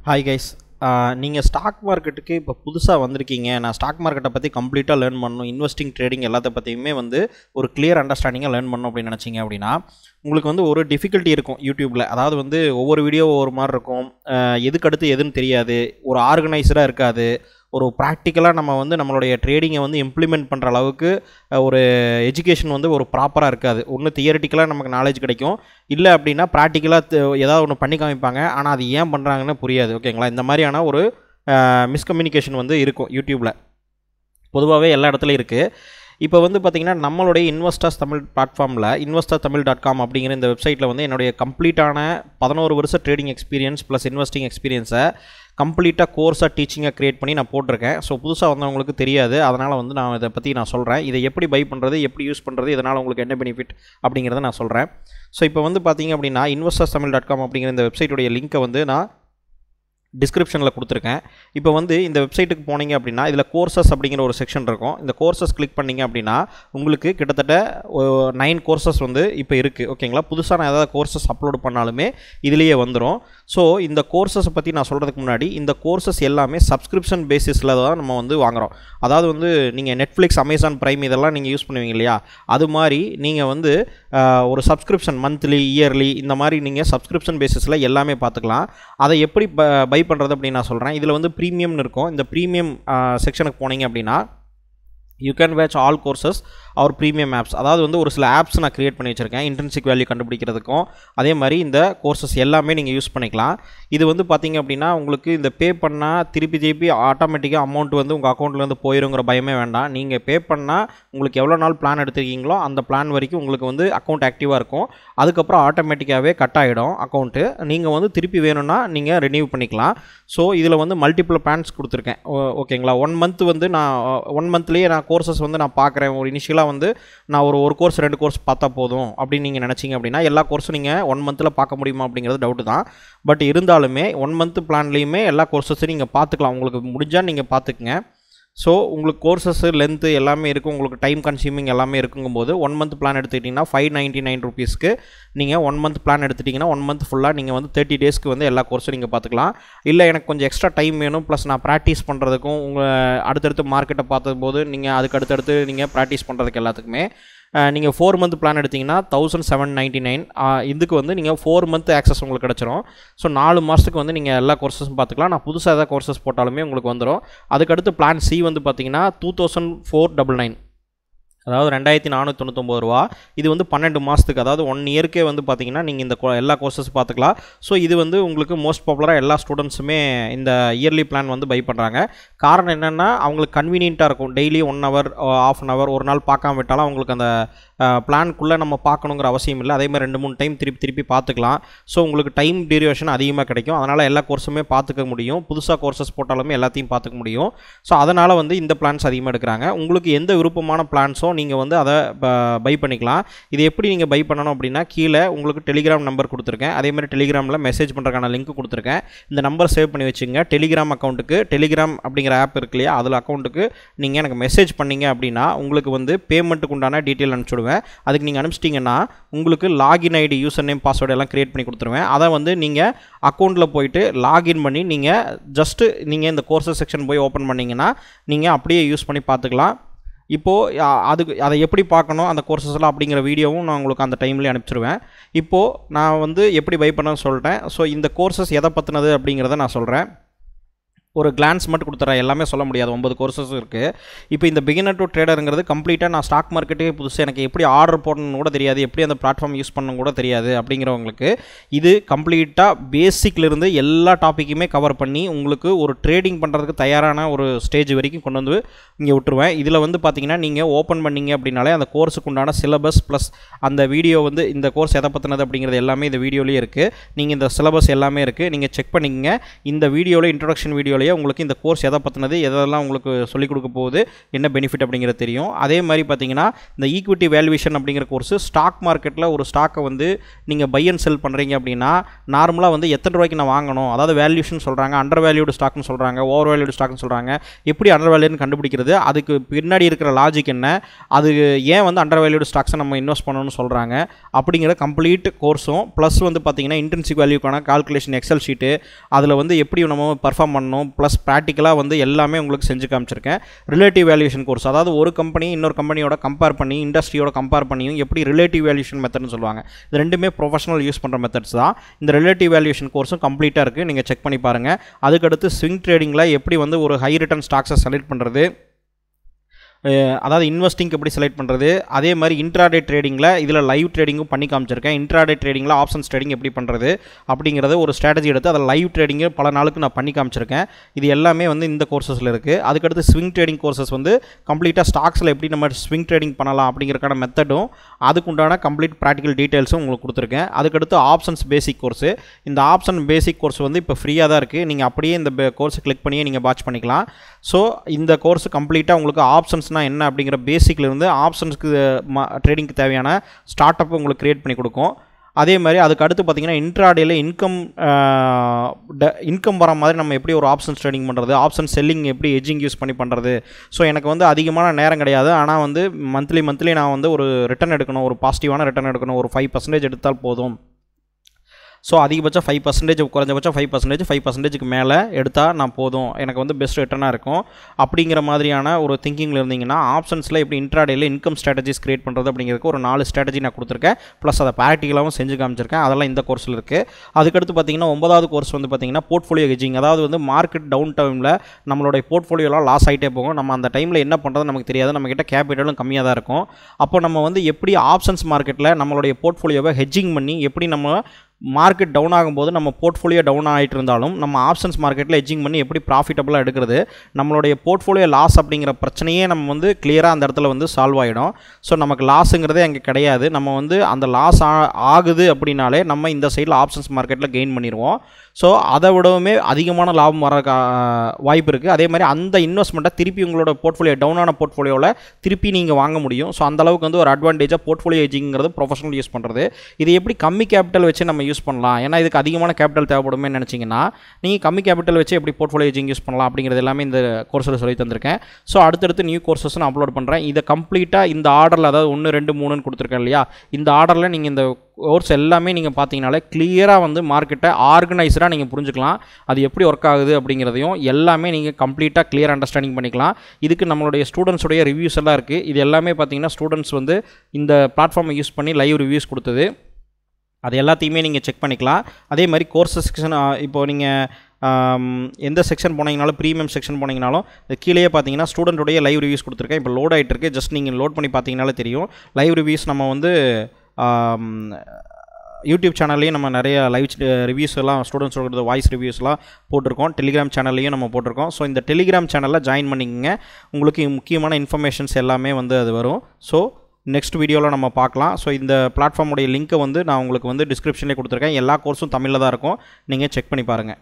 Hi guys, நீங்கள் stock மார்க்கெட்டுக்கு இப்போ புதுசாக வந்திருக்கீங்க. நான் ஸ்டாக் மார்க்கெட்டை பற்றி கம்ப்ளீட்டாக லேர்ன் பண்ணணும், இன்வெஸ்டிங் ட்ரேடிங் எல்லாத்த பற்றியுமே ஒரு கிளியர் அண்டர்ஸ்டாண்டிங்காக லேர்ன் பண்ணணும் அப்படின்னு நினச்சிங்க அப்படின்னா உங்களுக்கு ஒரு டிஃபிகல்ட்டி இருக்கும் யூடியூப்பில். அதாவது ஒவ்வொரு வீடியோ ஒவ்வொரு மாதிரி இருக்கும், எதுக்கடுத்து எதுன்னு தெரியாது, ஒரு ஆர்கனைஸ்டாக இருக்காது, ஒரு ப்ராக்டிக்கலாக நம்ம நம்மளுடைய ட்ரேடிங்கை இம்ப்ளிமெண்ட் பண்ணுற அளவுக்கு ஒரு எஜுகேஷன் ஒரு ப்ராப்பராக இருக்காது. ஒன்று தியரிட்டிக்கலாக நமக்கு நாலேஜ் கிடைக்கும், இல்லை அப்படின்னா ப்ராக்டிக்கலாக ஏதாவது ஒன்று பண்ணி காமிப்பாங்க, ஆனால் அது ஏன் பண்ணுறாங்கன்னு புரியாது. ஓகேங்களா? இந்த மாதிரியான ஒரு மிஸ்கம்யூனிகேஷன் இருக்கும் யூடியூப்பில், பொதுவாகவே எல்லா இடத்துலையும் இருக்குது. இப்போ பார்த்திங்கன்னா நம்மளுடைய இன்வெஸ்டர்ஸ் தமிழ் பிளாட்ஃபார்மில் investortamil.com அப்படிங்கிற இந்த வெப்சைட்டில் என்னுடைய கம்ப்ளீட்டான 11 வருஷம் ட்ரேடிங் எக்ஸ்பீரியன்ஸ் ப்ளஸ் இன்வெஸ்டிங் எக்ஸ்பீரியன்ஸை கம்ப்ளீட்டாக கோர்ஸாக டீச்சிங்காக க்ரியேட் பண்ணி நான் போட்டிருக்கேன். ஸோ புதுசாக வந்தவங்களுக்கு தெரியாது, அதனால் நான் இதை பற்றி நான் சொல்கிறேன். இதை எப்படி பை பண்ணுறது, எப்படி யூஸ் பண்ணுறது, இதனால் உங்களுக்கு என்ன பெனிஃபிட் அப்படிங்கிறத நான் சொல்கிறேன். ஸோ இப்போ பார்த்திங்க அப்படின்னா investortamil.com அப்படிங்கிற இந்த வெப்சைட்டுடைய லிங்க்கை நான் டிஸ்கிரிப்ஷனில் கொடுத்துருக்கேன். இப்போ இந்த வெப்சைட்டுக்கு போனீங்க அப்படின்னா இதில் கோர்சஸ் அப்படிங்கிற ஒரு செக்ஷன் இருக்கும். இந்த கோர்சஸ் கிளிக் பண்ணிங்க அப்படின்னா உங்களுக்கு கிட்டத்தட்ட 9 கோர்சஸ் இப்போ இருக்குது. ஓகேங்களா? புதுசாக நான் ஏதாவது கோர்சஸ் அப்லோட் பண்ணாலுமே இதிலேயே வந்துடும். ஸோ இந்த கோர்சஸை பற்றி நான் சொல்கிறதுக்கு முன்னாடி இந்த கோர்சஸ் எல்லாமே சப்ஸ்கிரிப்ஷன் பேசிஸில் தான் நம்ம வாங்குகிறோம். அதாவது நீங்கள் நெட்ஃப்ளிக்ஸ், அமேசான் பிரைம் இதெல்லாம் நீங்கள் யூஸ் பண்ணுவீங்க இல்லையா, அது மாதிரி நீங்கள் ஒரு சப்ஸ்கிரிப்ஷன் மந்த்லி, இயர்லி இந்த மாதிரி நீங்கள் சப்ஸ்கிரிப்ஷன் பேசிஸில் எல்லாமே பார்த்துக்கலாம். அதை எப்படி பை பண்ணுறது அப்படின்னு நான் சொல்கிறேன். இதில் ப்ரீமியம்னு இருக்கும். இந்த ப்ரீமியம் செக்ஷனுக்கு போனீங்க அப்படின்னா you can watch all courses or premium apps. அதாவது ஒரு சில ஆப்ஸ் நான் க்ரியேட் பண்ணி வச்சுருக்கேன் இன்ட்ரின்சிக் வேல்யூ கண்டுபிடிக்கிறதுக்கும். அதே மாதிரி இந்த கோர்சஸ் எல்லாமே நீங்கள் யூஸ் பண்ணிக்கலாம். இது பார்த்தீங்க அப்படின்னா உங்களுக்கு இந்த பே பண்ணால் திருப்பி ஆட்டோமேட்டிக்காக அமௌண்ட் உங்கள் அக்கௌண்ட்லேருந்து போயிருங்கிற பயமே வேண்டாம். நீங்கள் பே பண்ணால் உங்களுக்கு எவ்வளோ நாள் பிளான் எடுத்துருக்கீங்களோ அந்த பிளான் வரைக்கும் உங்களுக்கு அக்கௌண்ட் ஆக்டிவாக இருக்கும். அதுக்கப்புறம் ஆட்டோமேட்டிக்காகவே கட் ஆகிடும் அக்கௌண்ட்டு. நீங்கள் திருப்பி வேணும்னா நீங்கள் ரினியூ பண்ணிக்கலாம். ஸோ இதில் மல்டிபிள் பிளான்ஸ் கொடுத்துருக்கேன். ஓகேங்களா? 1 மந்த் நான் 1 மந்த்லேயே நான் கோர்சஸ் நான் பார்க்குறேன். ஒரு இனிஷியலாக நான் ஒரு கோர்ஸ் 2 கோர்ஸ் பார்த்தா போதும் அப்படின்னு நீங்கள் நினச்சிங்க அப்படின்னா எல்லா கோர்ஸும் நீங்கள் 1 மந்தில் பார்க்க முடியுமா அப்படிங்கிறது டவுட்டு தான். பட் இருந்தாலுமே 1 மந்த் பிளான்லேயுமே எல்லா கோர்சஸையும் நீங்கள் பார்த்துக்கலாம். உங்களுக்கு முடிஞ்சால் நீங்கள் பார்த்துக்குங்க. ஸோ உங்களுக்கு கோர்சஸ் லென்த்து எல்லாமே இருக்கும், உங்களுக்கு டைம் கன்சியூமிங் எல்லாமே இருக்குங்கும்போது 1 மந்த் பிளான் எடுத்துக்கிட்டிங்கன்னா 599 ருபீஸ்க்கு நீங்கள் 1 மந்த் பிளான் எடுத்துட்டிங்கன்னா 1 மந்த் ஃபுல்லாக நீங்கள் 30 டேஸ்க்கு எல்லா கோர்ஸும் நீங்கள் பார்த்துக்கலாம். இல்லை எனக்கு கொஞ்சம் எக்ஸ்ட்ரா டைம் வேணும், ப்ளஸ் நான் ப்ராக்டிஸ் பண்ணுறதுக்கும் உங்கள் அடுத்தடுத்து மார்க்கெட்டை பார்த்தபோது நீங்கள் அதுக்கு அடுத்தடுத்து நீங்கள் ப்ராக்டிஸ் பண்ணுறதுக்கு எல்லாத்துக்குமே நீங்கள் 4 மந்த் பிளான் எடுத்திங்கன்னா 1799. இதுக்கு நீங்கள் 4 மந்த் ஆக்சஸ் உங்களுக்கு கிடச்சிரும். ஸோ 4 மாதத்துக்கு நீங்கள் எல்லா கோர்ஸஸும் பார்த்துக்கலாம். நான் புதுசாக ஏதாவது கோர்சஸ் போட்டாலுமே உங்களுக்கு வந்துடும். அதுக்கடுத்து பிளான் சி பார்த்தீங்கன்னா 2499, அதாவது 2499 ரூபா. இது 12 மாதத்துக்கு, அதாவது 1 இயர்க்கே பார்த்தீங்கன்னா நீங்கள் இந்த எல்லா கோர்சஸ் பார்த்துக்கலாம். ஸோ இது உங்களுக்கு மோஸ்ட் பாப்புலராக எல்லா ஸ்டூடெண்ட்ஸுமே இந்த இயர்லி பிளான் பை பண்ணுறாங்க. காரணம் என்னென்னா அவங்களுக்கு கன்வீனியண்ட்டாக இருக்கும். டெய்லி 1 ஹவர், ½ அன் ஹவர், ஒரு நாள் பார்க்காம விட்டாலும் அவங்களுக்கு அந்த பிளான்குள்ளே நம்ம பார்க்கணுங்கிற அவசியம் இல்லை. அதே மாதிரி 2-3 டைம் திருப்பி பார்த்துக்கலாம். ஸோ உங்களுக்கு டைம் டியூரேஷன் அதிகமாக கிடைக்கும். அதனால் எல்லா கோர்ஸுமே பார்த்துக்க முடியும். புதுசாக கோர்சஸ் போட்டாலுமே எல்லாத்தையும் பார்த்துக்க முடியும். ஸோ அதனால் இந்த பிளான்ஸ் அதிகமாக எடுக்கிறாங்க. உங்களுக்கு எந்த விருப்பமான பிளான்ஸோ நீங்கள் அதை பை பண்ணிக்கலாம். இது எப்படி நீங்கள் பை பண்ணணும் அப்படின்னா கீழே உங்களுக்கு டெலிகிராம் நம்பர் கொடுத்துருக்கேன். அதே மாதிரி டெலிகிராமில் மெசேஜ் பண்ணுறதுக்கான லிங்க் கொடுத்துருக்கேன். இந்த நம்பர் சேவ் பண்ணி வச்சுங்க. டெலிகிராம் அக்கௌண்ட்டுக்கு, டெலிகிராம் அப்படிங்கிற ஆப் இருக்கு இல்லையா, அதில் அக்கௌண்ட்டுக்கு நீங்கள் எனக்கு மெசேஜ் பண்ணிங்க அப்படின்னா உங்களுக்கு பேமெண்ட்டுக்கு உண்டான டீட்டெயில் அனுப்பிச்சுடுவேன். அதுக்கு நீங்கள் அனுப்பிச்சிட்டிங்கன்னா உங்களுக்கு login ID, user name, password எல்லாம் கிரியேட் பண்ணி கொடுத்துருவேன். அதை நீங்கள் அக்கௌண்ட்டில் போயிட்டு லாகின் பண்ணி நீங்கள் ஜஸ்ட்டு நீங்கள் இந்த கோர்சஸ் செக்ஷன் போய் ஓப்பன் பண்ணிங்கன்னா நீங்கள் அப்படியே யூஸ் பண்ணி பார்த்துக்கலாம். இப்போது அதை எப்படி பார்க்கணும் அந்த கோர்சஸ்லாம் அப்படிங்கிற வீடியோவும் நான் உங்களுக்கு அந்த டைம்லேயே அனுப்பிச்சிடுவேன். இப்போது நான் எப்படி பை பண்ணணும்னு சொல்லிட்டேன். ஸோ இந்த கோர்சஸ் எதை பற்றினது அப்படிங்கிறத நான் சொல்கிறேன். ஒரு கிளான்ஸ் மட்டும் கொடுத்துறேன், எல்லாமே சொல்ல முடியாது, 9 கோர்சஸ் இருக்குது. இப்போ இந்த பிகினர் டு ட்ரேடருங்கிறது கம்ப்ளீட்டாக நான் ஸ்டாக் மார்க்கெட்டே புதுசு, எனக்கு எப்படி ஆர்டர் போடணும்னு கூட தெரியாது, எப்படி அந்த பிளாட்ஃபார்ம் யூஸ் பண்ணணும் கூட தெரியாது அப்படிங்கிறவங்களுக்கு இது கம்ப்ளீட்டாக பேசிக்லேருந்து எல்லா டாப்பிக்குமே கவர் பண்ணி உங்களுக்கு ஒரு ட்ரேடிங் பண்ணுறதுக்கு தயாரான ஒரு ஸ்டேஜ் வரைக்கும் கொண்டு இங்கே விட்டுருவேன். இதில் பார்த்தீங்கன்னா நீங்கள் ஓப்பன் பண்ணிங்க அப்படின்னாலே அந்த கோர்ஸுக்கு உண்டான சிலபஸ் ப்ளஸ் அந்த வீடியோ இந்த கோர்ஸ் எதை பற்றினது அப்படிங்கிறது எல்லாமே இந்த வீடியோலேயே இருக்குது. நீங்கள் இந்த சிலபஸ் எல்லாமே இருக்குது, நீங்கள் செக் பண்ணிக்கங்க. இந்த வீடியோவில் இன்ட்ரோடக்ஷன் வீடியோவில் வீடியோலயே உங்களுக்கு இந்த கோர்ஸ் எதை பற்றினது எதெல்லாம் உங்களுக்கு சொல்லிக் கொடுக்க போகுது என்ன பெனிஃபிட் அப்படிங்கிறது தெரியும். அதே மாதிரி பார்த்தீங்கன்னா இந்த ஈக்விட்டி வேல்யூவேஷன் அப்படிங்கிற கோர்ஸ் ஸ்டாக் மார்க்கெட்டில் ஒரு ஸ்டாக்கை வந்து நீங்கள் பை அண்ட் செல் பண்ணுறீங்க அப்படின்னா நார்மலாக வந்து எத்தனை ரூபாய்க்கு நான் வாங்கணும், அதாவது வேல்யூஷன் சொல்கிறாங்க, அண்டர் வேல்யூடு ஸ்டாக்னு சொல்கிறாங்க, ஓவர் வேல்யூடு ஸ்டாக்னு சொல்கிறாங்க, எப்படி அண்டர் வேல்யூன்னு கண்டுபிடிக்கிறது, அதுக்கு பின்னாடி இருக்கிற லாஜிக் என்ன, அது ஏன் வந்து அண்டர் வேல்யூடு ஸ்டாக்ஸை நம்ம இன்வெஸ்ட் பண்ணணும்னு சொல்கிறாங்க அப்படிங்கிற கம்ப்ளீட் கோர்ஸும் ப்ளஸ் வந்து பார்த்தீங்கன்னா இன்ட்ரின்சிக் வேல்யூக்கான கால்குலேஷன் எக்ஸல் ஷீட்டு அதில் வந்து எப்படி நம்ம பர்ஃபார்ம் பண்ணணும் ப்ளஸ் ப்ராக்டிக்கலாக வந்து எல்லாமே உங்களுக்கு செஞ்சு காமிச்சிருக்கேன். ரிலேட்டிவ் வேல்யூஷன் கோர்ஸ், அதாவது ஒரு கம்பெனி இன்னொரு கம்பெனியோட கம்பேர் பண்ணி இண்டஸ்ட்ரியோட கம்பேர் பண்ணியும் எப்படி ரிலேட்டிவ் வேல்யூஷன் மெத்தட்னு சொல்லுவாங்க. இது ரெண்டுமே ப்ரொஃபஷனல் யூஸ் பண்ணுற மெத்தட்ஸ் தான். இந்த ரிலேட்டிவ் வேல்யூஷன் கோர்ஸும் கம்ப்ளீட்டாக இருக்குது, நீங்கள் செக் பண்ணி பாருங்கள். அதுக்கடுத்து ஸ்விங் ட்ரேடிங்கில் எப்படி வந்து ஒரு ஹை ரிட்டர்ன் ஸ்டாக்ஸை செலக்ட் பண்ணுறது, அதாவது இன்வெஸ்டிங்க்கு எப்படி செலக்ட் பண்ணுறது, அதே மாதிரி இன்ட்ராடே ட்ரேடிங்கில் இதில் லைவ் ட்ரேடிங்கும் பண்ணி காமிச்சிருக்கேன். இன்ட்ராடே ட்ரேடிங்கில் ஆப்ஷன்ஸ் ட்ரேடிங் எப்படி பண்ணுறது அப்படிங்கிறது ஒரு ஸ்ட்ராட்டஜி எடுத்து அதில் லைவ் ட்ரேடிங்கு பல நாளுக்கு நான் பண்ணி காமிச்சிருக்கேன். இது எல்லாமே வந்து இந்த கோர்சஸில் இருக்குது. அதுக்கடுத்து ஸ்விங் ட்ரேடிங் கோர்சஸ் வந்து கம்ப்ளீட்டாக ஸ்டாக்ஸில் எப்படி நம்ம ஸ்விங் ட்ரேடிங் பண்ணலாம் அப்படிங்கிறக்கான மெத்தடும் அதுக்குண்டான கம்ப்ளீட் ப்ராக்டிக்கல் டீட்டெயில்ஸும் உங்களுக்கு கொடுத்துருக்கேன். அதுக்கடுத்து ஆப்ஷன்ஸ் பேசிக் கோர்ஸு, இந்த ஆப்ஷன் பேசிக் கோர்ஸ் வந்து இப்போ ஃப்ரீயாக தான் இருக்குது, நீங்கள் அப்படியே இந்த கோர்ஸை கிளிக் பண்ணியே நீங்கள் வாட்ச் பண்ணிக்கலாம். ஸோ இந்த கோர்ஸ் கம்ப்ளீட்டாக உங்களுக்கு ஆப்ஷன்ஸ் என்ன அப்படிங்கிற பேசிக்லேருந்து ஆப்ஷன்ஸ்க்கு ட்ரேடிங்க்கு தேவையான ஸ்டார்ட் அப் உங்களுக்கு கிரியேட் பண்ணி கொடுக்கும். அதே மாதிரி அதுக்கு அடுத்து பார்த்தீங்கன்னா இன்ட்ராடேல இன்கம் வர மாதிரி நம்ம எப்படி ஒரு ஆப்ஷன்ஸ் ட்ரேடிங் பண்ணுறது, ஆப்ஷன் செல்லிங் எப்படி எட்ஜிங் யூஸ் பண்ணி பண்ணுறது. ஸோ எனக்கு வந்து அதிகமான நேரம் கிடையாது, ஆனால் வந்து மந்த்லி நான் வந்து ஒரு ரிட்டர்ன் எடுக்கணும், ஒரு பாசிட்டிவான ரிட்டர்ன் எடுக்கணும், ஒரு 5% எடுத்தால் போதும். ஸோ அதிகபட்சம் 5%, குறைஞ்சபட்சம் 5%க்கு மேலே எடுத்தால் நான் போதும், எனக்கு வந்து பெஸ்ட் ரிட்டர்னாக இருக்கும் அப்படிங்கிற மாதிரியான ஒரு திங்கிங்கில் இருந்தீங்கன்னா ஆப்ஷன்ஸில் எப்படி இன்ட்ராடேல இன்கம் ஸ்ட்ராட்டஜிஸ் கிரியேட் பண்ணுறது அப்படிங்கிறதுக்கு ஒரு 4 ஸ்ட்ராட்டஜி நான் கொடுத்துருக்கேன். ப்ளஸ் அதை ப்ராக்டிக்கலாகவும் செஞ்சு காமிச்சிருக்கேன். அதெல்லாம் இந்த கோர்ஸில் இருக்குது. அதுக்கடுத்து பார்த்தீங்கன்னா 9வது கோர்ஸ் வந்து பார்த்தீங்கன்னா போர்ட்ஃபோலியோ ஹெட்ஜிங், அதாவது வந்து மார்க்கெட் டவுன் டைமில் நம்மளுடைய போர்ட்ஃபோலியோலாம் லாஸ் ஆகிட்டே போகும், நம்ம அந்த டைமில் என்ன பண்ணுறது நமக்கு தெரியாது, நம்மக்கிட்ட கேபிட்டலும் கம்மியாக தான் இருக்கும். அப்போ நம்ம வந்து எப்படி ஆப்ஷன்ஸ் மார்க்கெட்டில் நம்மளுடைய போர்ட்ஃபோலியோவை ஹெட்ஜிங் பண்ணி எப்படி நம்ம மார்க்கெட் டவுன் ஆகும்போது நம்ம போர்ட்ஃபோலியோ டவுன் ஆகிட்டு இருந்தாலும் நம்ம ஆப்ஷன்ஸ் மார்க்கெட்டில் ஹெட்ஜிங் பண்ணி எப்படி ப்ராஃபிட்டபுளாக எடுக்கிறது, நம்மளுடைய போர்ட்ஃபோலியோ லாஸ் அப்படிங்கிற பிரச்சனையே நம்ம வந்து கிளியராக அந்த இடத்துல வந்து சால்வ் ஆகிடும். ஸோ நமக்கு லாஸுங்கிறதே அங்கே கிடையாது, நம்ம வந்து அந்த லாஸ் ஆகுது அப்படின்னாலே நம்ம இந்த சைடில் ஆப்ஷன்ஸ் மார்க்கெட்டில் கெயின் பண்ணிடுவோம். ஸோ அதை விடவுமே அதிகமான லாபம் வர வாய்ப்பு இருக்குது. அதே மாதிரி அந்த இன்வெஸ்ட்மெண்ட்டை திருப்பி உங்களோட போர்ட்ஃபோலியோ டவுனான போர்ட்ஃபோலியோவில் திருப்பி நீங்கள் வாங்க முடியும். ஸோ அந்தளவுக்கு வந்து ஒரு அட்வான்டேஜாக போர்ட்ஃபோலியோ ஹெட்ஜிங்கிறது ப்ரொஃபஷனல் யூஸ் பண்ணுறது. இது எப்படி கம்மி கேபிட்டல் வச்சு நம்ம யூஸ் பண்ணலாம், ஏன்னா இதுக்கு அதிகமான கேபிட்டல் தேவைப்படுமே நினச்சிங்கன்னா நீங்கள் கம்மி கேபிட்டல் வச்சு எப்படி போர்ட்ஃபோலியோ ஹெட்ஜிங் யூஸ் பண்ணலாம் அப்படிங்கிறது எல்லாமே இந்த கோர்ஸில் சொல்லி தந்திருக்கேன். ஸோ அடுத்தடுத்து நியூ கோர்சஸ் நான் அப்லோட் பண்ணுறேன். இதை கம்ப்ளீட்டாக இந்த ஆர்டரில், அதாவது 1, 2, 3ன்னு கொடுத்துருக்கேன் இல்லையா, இந்த ஆர்டரில் நீங்கள் இந்த கோர்ஸ் எல்லாமே நீங்கள் பார்த்தீங்கனாலே கிளியராக வந்து மார்க்கெட்டை ஆர்கனைஸ்டாக நீங்கள் புரிஞ்சுக்கலாம், அது எப்படி ஒர்க் ஆகுது அப்படிங்கிறதையும் எல்லாமே நீங்கள் கம்ப்ளீட்டாக கிளியர் அண்டர்ஸ்டாண்டிங் பண்ணிக்கலாம். இதுக்கு நம்மளுடைய ஸ்டூடெண்ட்ஸுடைய ரிவ்யூஸ் எல்லாம் இருக்குது. இது எல்லாமே பார்த்தீங்கன்னா ஸ்டூடெண்ட்ஸ் வந்து இந்த பிளாட்ஃபார்மை யூஸ் பண்ணி லைவ் ரிவ்யூஸ் கொடுத்தது, அது எல்லாத்தையுமே நீங்கள் செக் பண்ணிக்கலாம். அதே மாதிரி கோர்ஸஸ் செக்ஷன், இப்போது நீங்கள் எந்த செக்ஷன் போனீங்கனாலும், ப்ரீமியம் செக்ஷன் போனீங்கனாலும் கீழே பார்த்தீங்கன்னா ஸ்டூடெண்ட்டுடைய லைவ் ரிவ்யூஸ் கொடுத்துருக்கேன். இப்போ லோட் ஆகிட்டு இருக்கு, ஜஸ்ட் நீங்கள் லோட் பண்ணி பார்த்தீங்கனாலே தெரியும். லைவ் ரிவ்யூஸ் நம்ம வந்து யூடியூப் சேனல்லையும் நம்ம நிறைய லைவ் ரிவ்யூஸ் எல்லாம் ஸ்டூடெண்ட்ஸோட வாய்ஸ் ரிவ்யூஸ்லாம் போட்டிருக்கோம், டெலிகிராம் சேனல்லையும் நம்ம போட்டிருக்கோம். ஸோ இந்த டெலிகிராம் சேனலில் ஜாயின் பண்ணிக்கங்க, உங்களுக்கு முக்கியமான இன்ஃபர்மேஷன்ஸ் எல்லாமே வந்து அது வரும். ஸோ நெக்ஸ்ட் வீடியோவில் நம்ம பார்க்கலாம். ஸோ இந்த பிளாட்ஃபார்முடைய லிங்க்கை வந்து நான் உங்களுக்கு வந்து டிஸ்கிரிப்ஷன்லேயே கொடுத்துருக்கேன். எல்லா கோர்ஸும் தமிழில் தான் இருக்கும், நீங்கள் செக் பண்ணி பாருங்கள்.